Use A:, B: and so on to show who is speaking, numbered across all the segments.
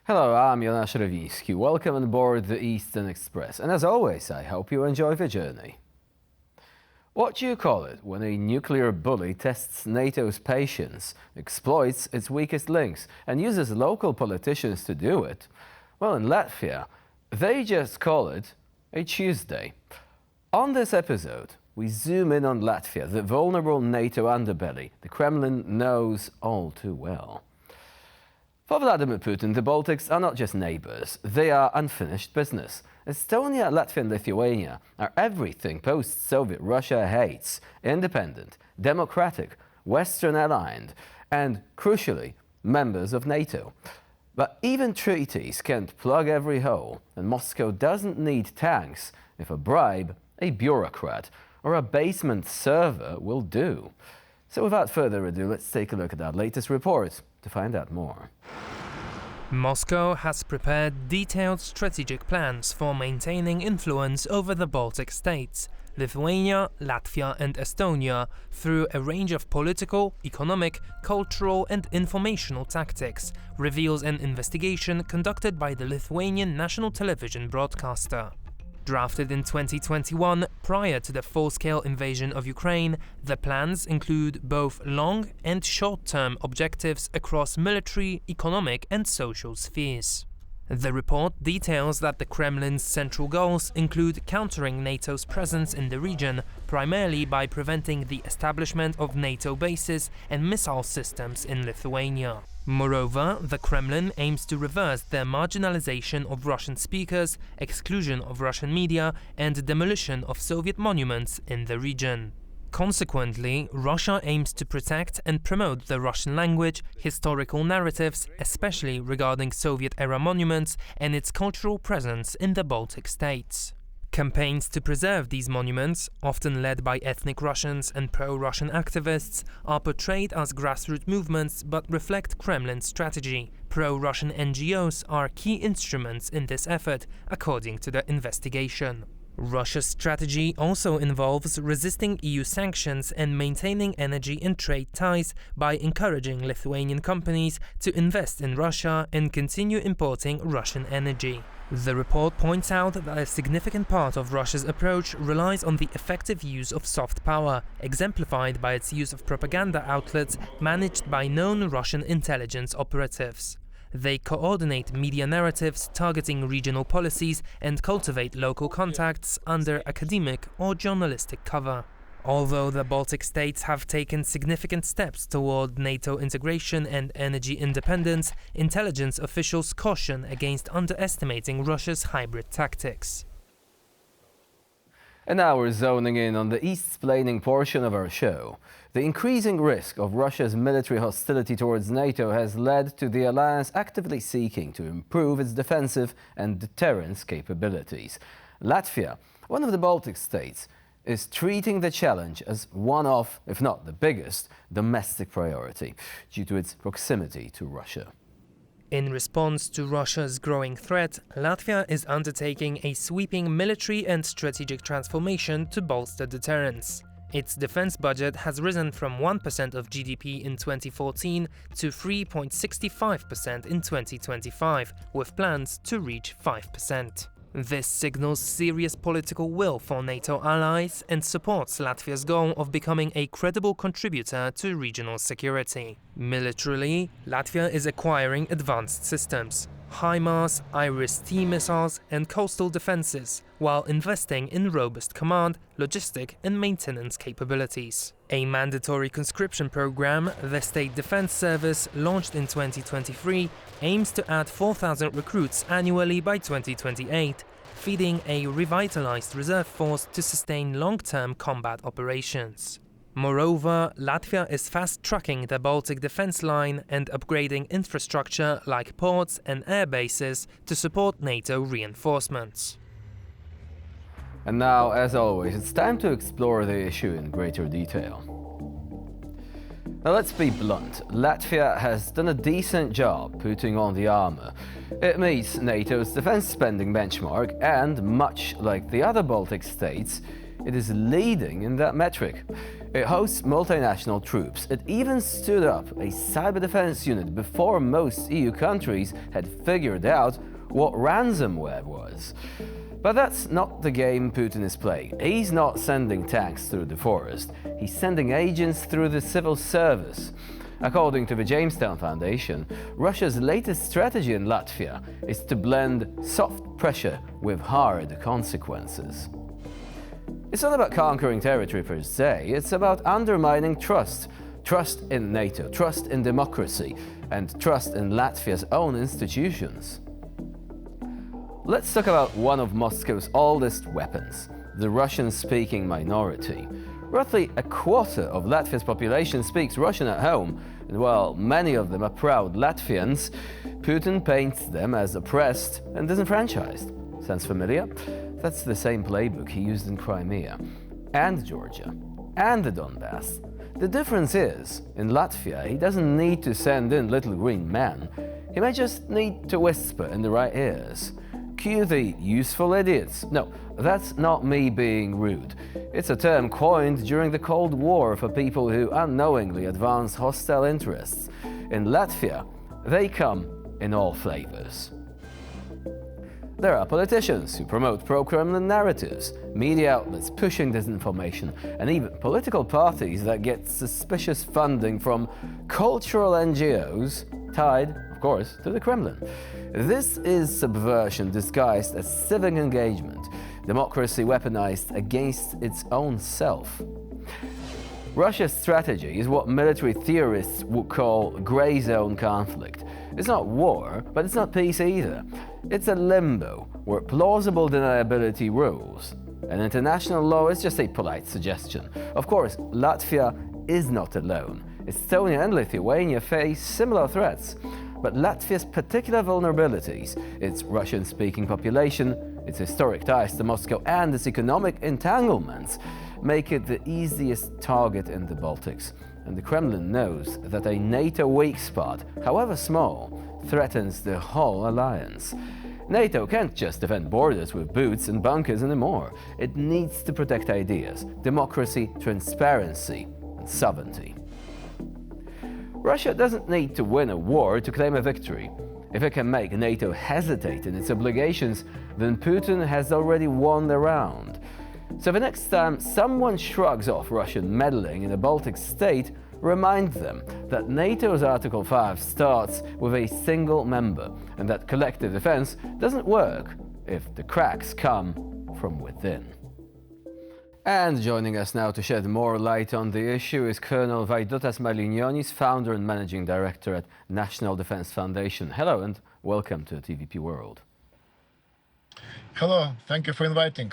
A: Hello, I'm Jonasz Rewiński. Welcome on board the Eastern Express. And as always, I hope you enjoy the journey. What do you call it when a nuclear bully tests NATO's patience, exploits its weakest links, and uses local politicians to do it? Well, in Latvia, they just call it a Tuesday. On this episode, we zoom in on Latvia, the vulnerable NATO underbelly the Kremlin knows all too well. For Vladimir Putin, the Baltics are not just neighbors, they are unfinished business. Estonia, Latvia and Lithuania are everything post-Soviet Russia hates: independent, democratic, Western-aligned, and, crucially, members of NATO. But even treaties can't plug every hole, and Moscow doesn't need tanks if a bribe, a bureaucrat, or a basement server will do. So without further ado, let's take a look at our latest report to find out more.
B: Moscow has prepared detailed strategic plans for maintaining influence over the Baltic states, Lithuania, Latvia and Estonia, through a range of political, economic, cultural and informational tactics, reveals an investigation conducted by the Lithuanian national television broadcaster. Drafted in 2021, prior to the full-scale invasion of Ukraine, the plans include both long- and short-term objectives across military, economic and social spheres. The report details that the Kremlin's central goals include countering NATO's presence in the region, primarily by preventing the establishment of NATO bases and missile systems in Lithuania. Moreover, the Kremlin aims to reverse the marginalization of Russian speakers, exclusion of Russian media, and demolition of Soviet monuments in the region. Consequently, Russia aims to protect and promote the Russian language, historical narratives, especially regarding Soviet-era monuments, and its cultural presence in the Baltic states. Campaigns to preserve these monuments, often led by ethnic Russians and pro-Russian activists, are portrayed as grassroots movements but reflect Kremlin's strategy. Pro-Russian NGOs are key instruments in this effort, according to the investigation. Russia's strategy also involves resisting EU sanctions and maintaining energy and trade ties by encouraging Lithuanian companies to invest in Russia and continue importing Russian energy. The report points out that a significant part of Russia's approach relies on the effective use of soft power, exemplified by its use of propaganda outlets managed by known Russian intelligence operatives. They coordinate media narratives targeting regional policies and cultivate local contacts under academic or journalistic cover. Although the Baltic states have taken significant steps toward NATO integration and energy independence, intelligence officials caution against underestimating Russia's hybrid tactics.
A: And now we're zoning in on the east-splaining portion of our show. The increasing risk of Russia's military hostility towards NATO has led to the alliance actively seeking to improve its defensive and deterrence capabilities. Latvia, one of the Baltic states, is treating the challenge as one of, if not the biggest, domestic priority due to its proximity to Russia.
B: In response to Russia's growing threat, Latvia is undertaking a sweeping military and strategic transformation to bolster deterrence. Its defense budget has risen from 1% of GDP in 2014 to 3.65% in 2025, with plans to reach 5%. This signals serious political will for NATO allies and supports Latvia's goal of becoming a credible contributor to regional security. Militarily, Latvia is acquiring advanced systems, HIMARS, IRIS-T missiles and coastal defenses, while investing in robust command, logistic and maintenance capabilities. A mandatory conscription program, the State Defense Service, launched in 2023, aims to add 4,000 recruits annually by 2028, feeding a revitalized reserve force to sustain long-term combat operations. Moreover, Latvia is fast-tracking the Baltic defense line and upgrading infrastructure like ports and air bases to support NATO reinforcements.
A: And now, as always, it's time to explore the issue in greater detail. Now let's be blunt, Latvia has done a decent job putting on the armor. It meets NATO's defense spending benchmark and, much like the other Baltic states, it is leading in that metric. It hosts multinational troops. It even stood up a cyber defense unit before most EU countries had figured out what ransomware was. But that's not the game Putin is playing. He's not sending tanks through the forest. He's sending agents through the civil service. According to the Jamestown Foundation, Russia's latest strategy in Latvia is to blend soft pressure with hard consequences. It's not about conquering territory per se, it's about undermining trust. Trust in NATO, trust in democracy, and trust in Latvia's own institutions. Let's talk about one of Moscow's oldest weapons, the Russian-speaking minority. Roughly a quarter of Latvia's population speaks Russian at home, and while many of them are proud Latvians, Putin paints them as oppressed and disenfranchised. Sounds familiar? That's the same playbook he used in Crimea, and Georgia, and the Donbass. The difference is, in Latvia, he doesn't need to send in little green men. He may just need to whisper in the right ears. Cue the useful idiots. No, that's not me being rude. It's a term coined during the Cold War for people who unknowingly advance hostile interests. In Latvia, they come in all flavors. There are politicians who promote pro-Kremlin narratives, media outlets pushing disinformation, and even political parties that get suspicious funding from cultural NGOs tied, of course, to the Kremlin. This is subversion disguised as civic engagement, democracy weaponized against its own self. Russia's strategy is what military theorists would call grey zone conflict. It's not war, but it's not peace either. It's a limbo where plausible deniability rules. And international law is just a polite suggestion. Of course, Latvia is not alone. Estonia and Lithuania face similar threats. But Latvia's particular vulnerabilities, its Russian-speaking population, its historic ties to Moscow, and its economic entanglements make it the easiest target in the Baltics. And the Kremlin knows that a NATO weak spot, however small, threatens the whole alliance. NATO can't just defend borders with boots and bunkers anymore. It needs to protect ideas, democracy, transparency, and sovereignty. Russia doesn't need to win a war to claim a victory. If it can make NATO hesitate in its obligations, then Putin has already won the round. So the next time someone shrugs off Russian meddling in a Baltic state, remind them that NATO's Article 5 starts with a single member, and that collective defense doesn't work if the cracks come from within. And joining us now to shed more light on the issue is Colonel Vaidotas Malinionis, founder and managing director at National Defense Foundation. Hello and welcome to TVP World.
C: Hello, thank you for inviting.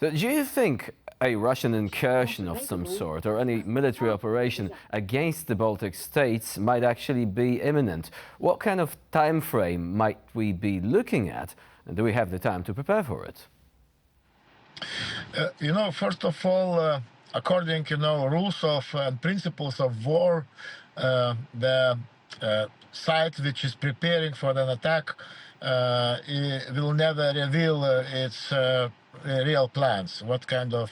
A: Do you think a Russian incursion of some sort or any military operation against the Baltic states might actually be imminent? What kind of time frame might we be looking at? And do we have the time to prepare for it?
C: First of all, according rules of and principles of war, the side which is preparing for an attack it will never reveal its real plans. What kind of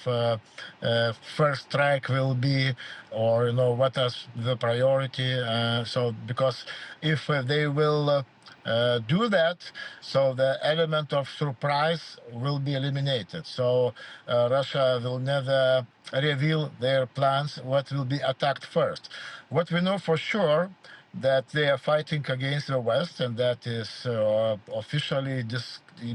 C: first strike will be, or what is the priority? So because if they will do that, so the element of surprise will be eliminated. So Russia will never reveal their plans, what will be attacked first. What we know for sure, that they are fighting against the West, and that is officially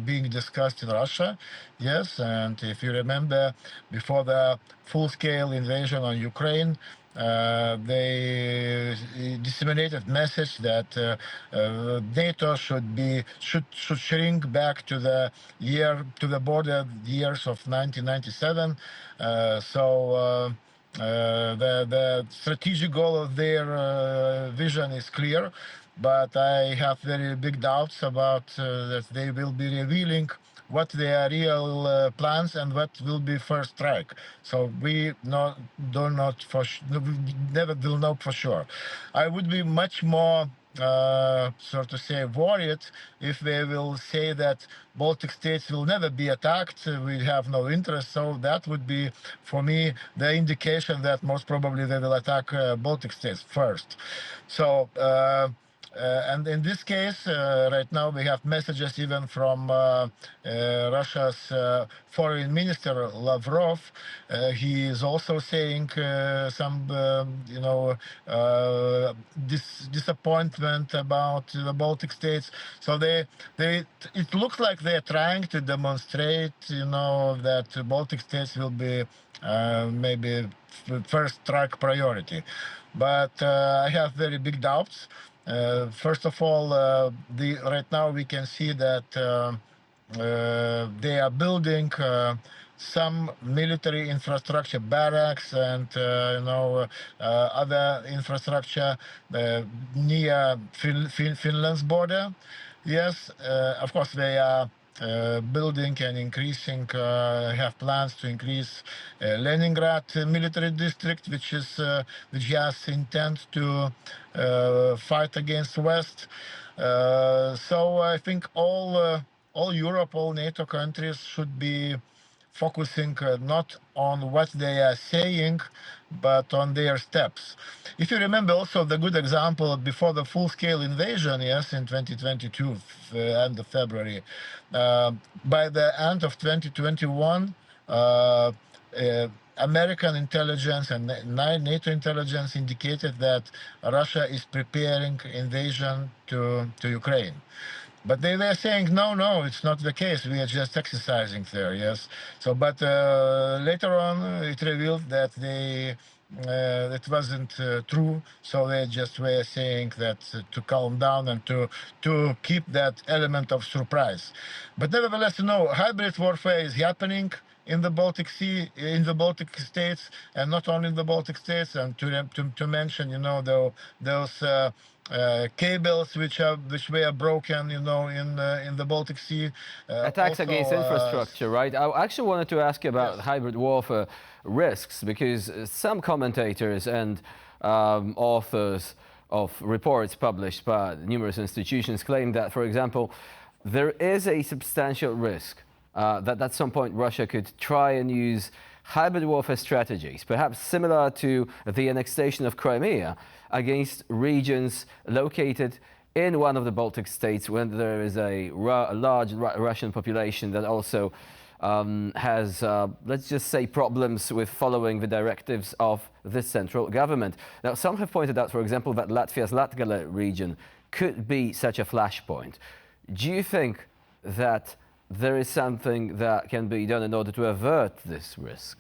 C: being discussed in Russia. Yes, and if you remember, before the full-scale invasion on Ukraine, they disseminated message that NATO should shrink back to the border years of 1997. The strategic goal of their vision is clear, but I have very big doubts about that they will be revealing what their real plans and what will be first strike. So we never will know for sure. I would be much more so to say, worried if they will say that Baltic states will never be attacked, we have no interest. So that would be, for me, the indication that most probably they will attack Baltic states first. So. And in this case, right now we have messages even from Russia's foreign minister Lavrov. He is also saying some, disappointment about the Baltic states. So it looks like they're trying to demonstrate, that the Baltic states will be maybe first track priority. But I have very big doubts. First of all, right now we can see that they are building some military infrastructure, barracks, and other infrastructure near Finland's border. Yes, of course they are building and increasing, have plans to increase Leningrad military district, which has intent to fight against West. So I think all Europe, all NATO countries should be focusing not on what they are saying, but on their steps. If you remember also the good example before the full-scale invasion, yes, in 2022, end of February, by the end of 2021, American intelligence and NATO intelligence indicated that Russia is preparing invasion to Ukraine. But they were saying, no, it's not the case. We are just exercising there, yes. So, but later on, it revealed that it wasn't true. So they just were saying that to calm down and to keep that element of surprise. But nevertheless, hybrid warfare is happening in the Baltic Sea, in the Baltic states, and not only in the Baltic states. And to mention, those cables which were broken, in the Baltic Sea.
A: Attacks
C: Also,
A: against infrastructure, right? I actually wanted to ask you about
C: yes.
A: hybrid warfare risks, because some commentators and authors of reports published by numerous institutions claim that, for example, there is a substantial risk that at some point Russia could try and use hybrid warfare strategies, perhaps similar to the annexation of Crimea, against regions located in one of the Baltic states when there is a large Russian population that also has, let's just say, problems with following the directives of the central government. Now, some have pointed out, for example, that Latvia's Latgale region could be such a flashpoint. Do you think that there is something that can be done in order to avert this risk?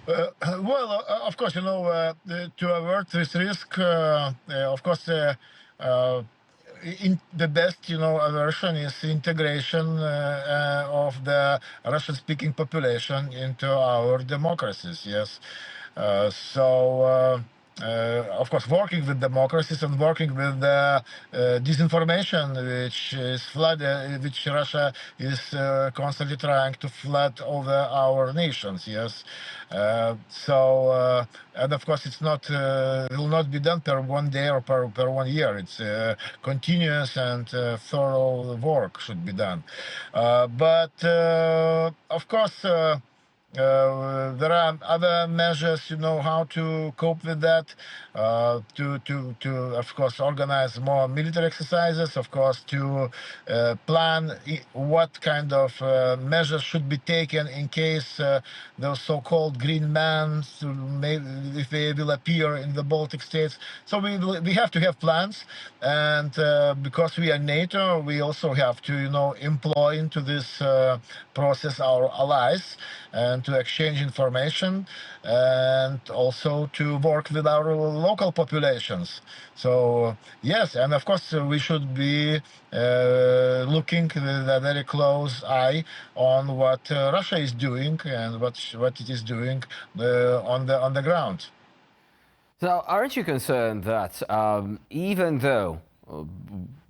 C: Well, of course, to avert this risk, of course, in the best, aversion is integration of the Russian-speaking population into our democracies. Yes, of course, working with democracies and working with the disinformation, which Russia is constantly trying to flood over our nations. Yes, and of course, it's not will not be done per one day or per 1 year. It's continuous and thorough work should be done. But of course. There are other measures, how to cope with that. Of course, organize more military exercises. Of course, to plan what kind of measures should be taken in case those so-called green men, if they will appear in the Baltic states. So we have to have plans, and because we are NATO, we also have to, employ into this process our allies and to exchange information and also to work with our local populations. So yes, and of course we should be looking with a very close eye on what Russia is doing and what it is doing on the ground.
A: So, aren't you concerned that even though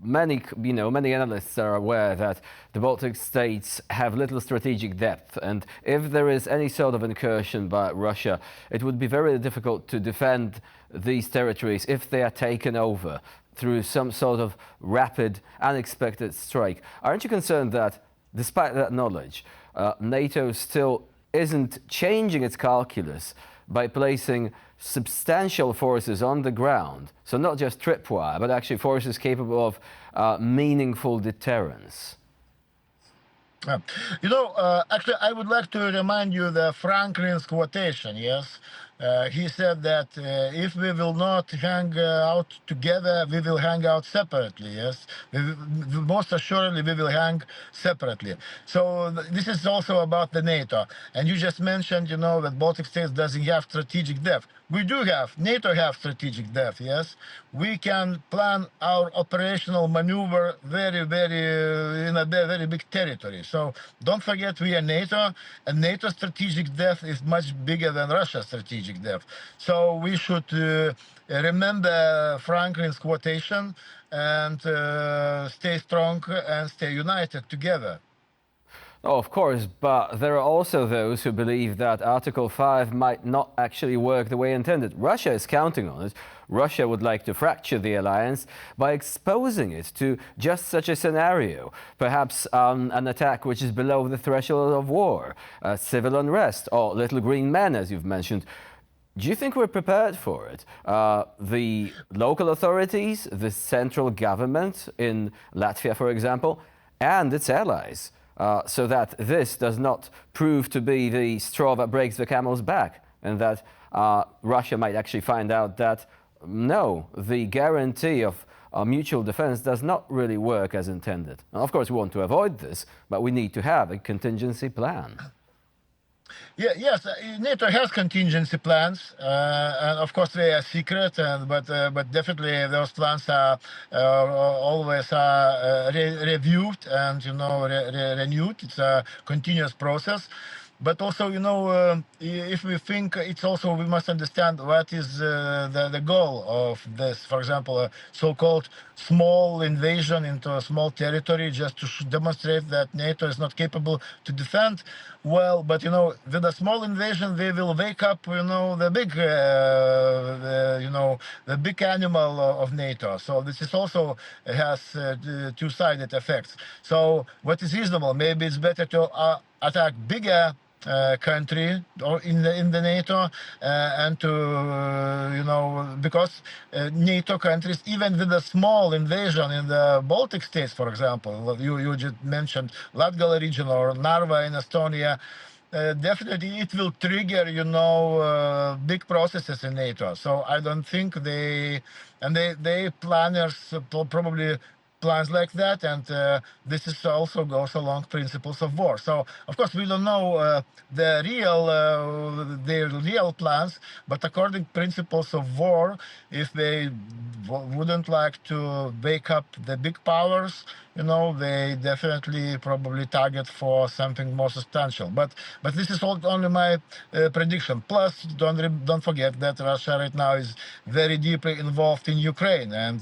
A: Many analysts are aware that the Baltic states have little strategic depth, and if there is any sort of incursion by Russia, it would be very difficult to defend these territories if they are taken over through some sort of rapid, unexpected strike. Aren't you concerned that, despite that knowledge, NATO still isn't changing its calculus by placing substantial forces on the ground, so not just tripwire, but actually forces capable of meaningful deterrence?
C: Actually, I would like to remind you the Franklin's quotation, yes? He said that if we will not hang out together, we will hang out separately, yes? Most assuredly, we will hang separately. So this is also about the NATO. And you just mentioned, that Baltic states doesn't have strategic depth. We do have, NATO have strategic depth, yes? We can plan our operational maneuver in a very big territory. So don't forget we are NATO, and NATO strategic depth is much bigger than Russia's strategic depth. So we should remember Franklin's quotation and stay strong and stay united together.
A: Oh, of course, but there are also those who believe that Article 5 might not actually work the way intended. Russia is counting on it. Russia would like to fracture the alliance by exposing it to just such a scenario, perhaps an attack which is below the threshold of war, civil unrest, or little green men, as you've mentioned. Do you think we're prepared for it? The local authorities, the central government in Latvia, for example, and its allies, so that this does not prove to be the straw that breaks the camel's back, and that Russia might actually find out that, no, the guarantee of mutual defense does not really work as intended. And of course, we want to avoid this, but we need to have a contingency plan.
C: Yes, NATO has contingency plans, and of course they are secret. But definitely those plans are always reviewed and renewed. It's a continuous process. But also, if we think we must understand what is the goal of this. For example, a so-called small invasion into a small territory just to demonstrate that NATO is not capable to defend. Well, but with a small invasion, they will wake up, the big animal of NATO. So this is also has two-sided effects. So what is reasonable? Maybe it's better to attack bigger country or in the NATO and to because NATO countries, even with a small invasion in the Baltic states, for example, you just mentioned Latgal region or Narva in Estonia, definitely it will trigger big processes in NATO. So I don't think they planners probably plans like that, and this is also goes along principles of war. So of course we don't know their real plans, but according principles of war, if they wouldn't like to wake up the big powers, they definitely probably target for something more substantial. But this is only my prediction. Plus, don't forget that Russia right now is very deeply involved in Ukraine, and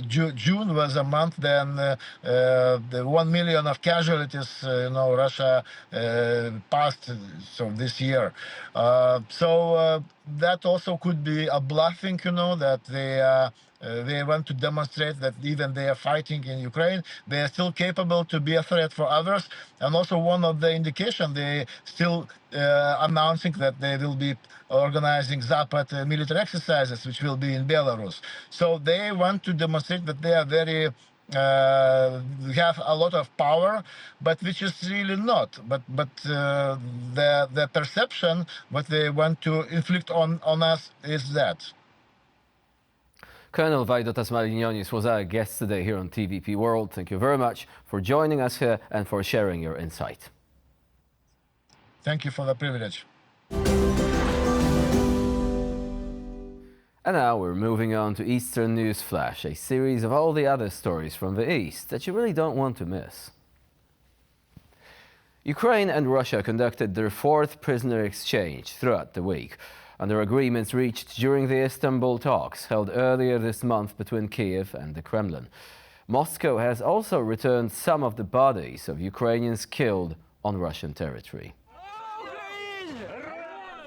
C: June was a month then the 1 million of casualties Russia passed this year. So that also could be a bluffing, that they want to demonstrate that even they are fighting in Ukraine, they are still capable to be a threat for others. And also one of the indication, they still announcing that they will be organizing Zapad military exercises, which will be in Belarus. So they want to demonstrate that they are very have a lot of power, but which is really not. But the perception what they want to inflict on us is that.
A: Colonel Vaidotas Marinionis was our guest today here on TVP World. Thank you very much for joining us here and for sharing your insight.
C: Thank you for the privilege.
A: And now we're moving on to Eastern News Flash, a series of all the other stories from the East that you really don't want to miss. Ukraine and Russia conducted their fourth prisoner exchange throughout the week. under agreements reached during the Istanbul talks held earlier this month between Kiev and the Kremlin. Moscow has also returned some of the bodies of Ukrainians killed on Russian territory.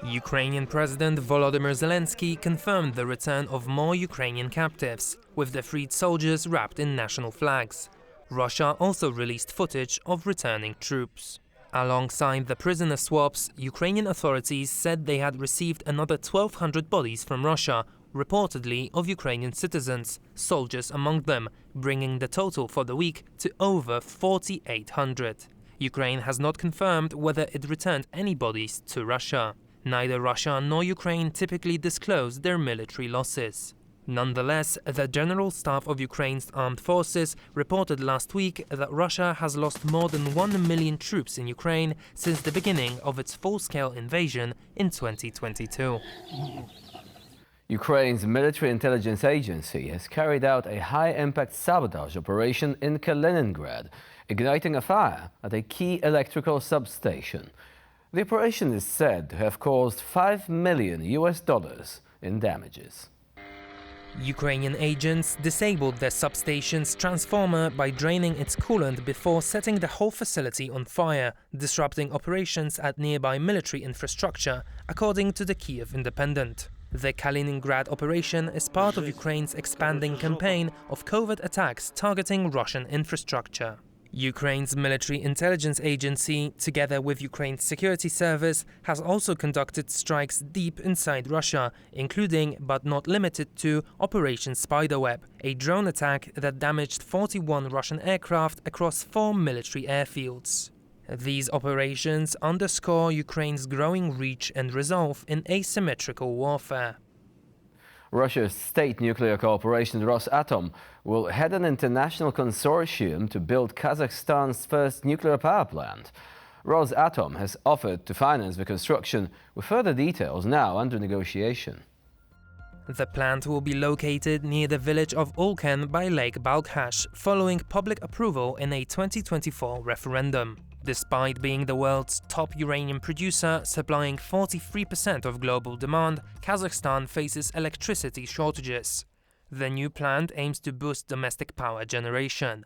B: Ukrainian President Volodymyr Zelensky confirmed the return of more Ukrainian captives, with the freed soldiers wrapped in national flags. Russia also released footage of returning troops. Alongside the prisoner swaps, Ukrainian authorities said they had received another 1,200 bodies from Russia, reportedly of Ukrainian citizens, soldiers among them, bringing the total for the week to over 4,800. Ukraine has not confirmed whether it returned any bodies to Russia. Neither Russia nor Ukraine typically disclose their military losses. Nonetheless, the General Staff of Ukraine's armed forces reported last week that Russia has lost more than 1 million troops in Ukraine since the beginning of its full-scale invasion in 2022.
A: Ukraine's military intelligence agency has carried out a high-impact sabotage operation in Kaliningrad, igniting a fire at a key electrical substation. The operation is said to have caused $5 million in damages.
B: Ukrainian agents disabled the substation's transformer by draining its coolant before setting the whole facility on fire, disrupting operations at nearby military infrastructure, according to the Kyiv Independent. The Kaliningrad operation is part of Ukraine's expanding campaign of covert attacks targeting Russian infrastructure. Ukraine's military intelligence agency, together with Ukraine's security service, has also conducted strikes deep inside Russia, including, but not limited to, Operation Spiderweb, a drone attack that damaged 41 Russian aircraft across 4 military airfields. These operations underscore Ukraine's growing reach and resolve in asymmetrical warfare.
A: Russia's state nuclear corporation Rosatom will head an international consortium to build Kazakhstan's first nuclear power plant. Rosatom has offered to finance the construction, with further details now under negotiation.
B: The plant will be located near the village of Ulken by Lake Balkhash, following public approval in a 2024 referendum. Despite being the world's top uranium producer, supplying 43% of global demand, Kazakhstan faces electricity shortages. The new plant aims to boost domestic power generation.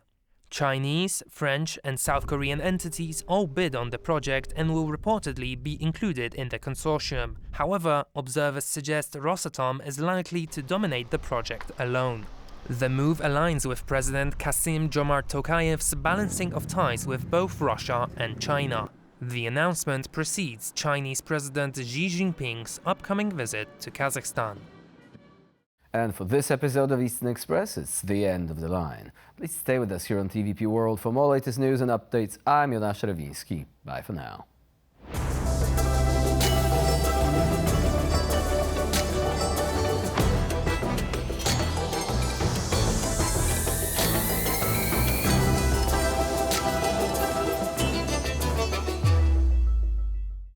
B: Chinese, French and South Korean entities all bid on the project and will reportedly be included in the consortium. However, observers suggest Rosatom is likely to dominate the project alone. The move aligns with President Kassym-Jomart Tokayev's balancing of ties with both Russia and China. The announcement precedes Chinese President Xi Jinping's upcoming visit to Kazakhstan.
A: And for this episode of Eastern Express, it's the end of the line. Please stay with us here on TVP World for more latest news and updates. I'm Jonasz Rewiński. Bye for now.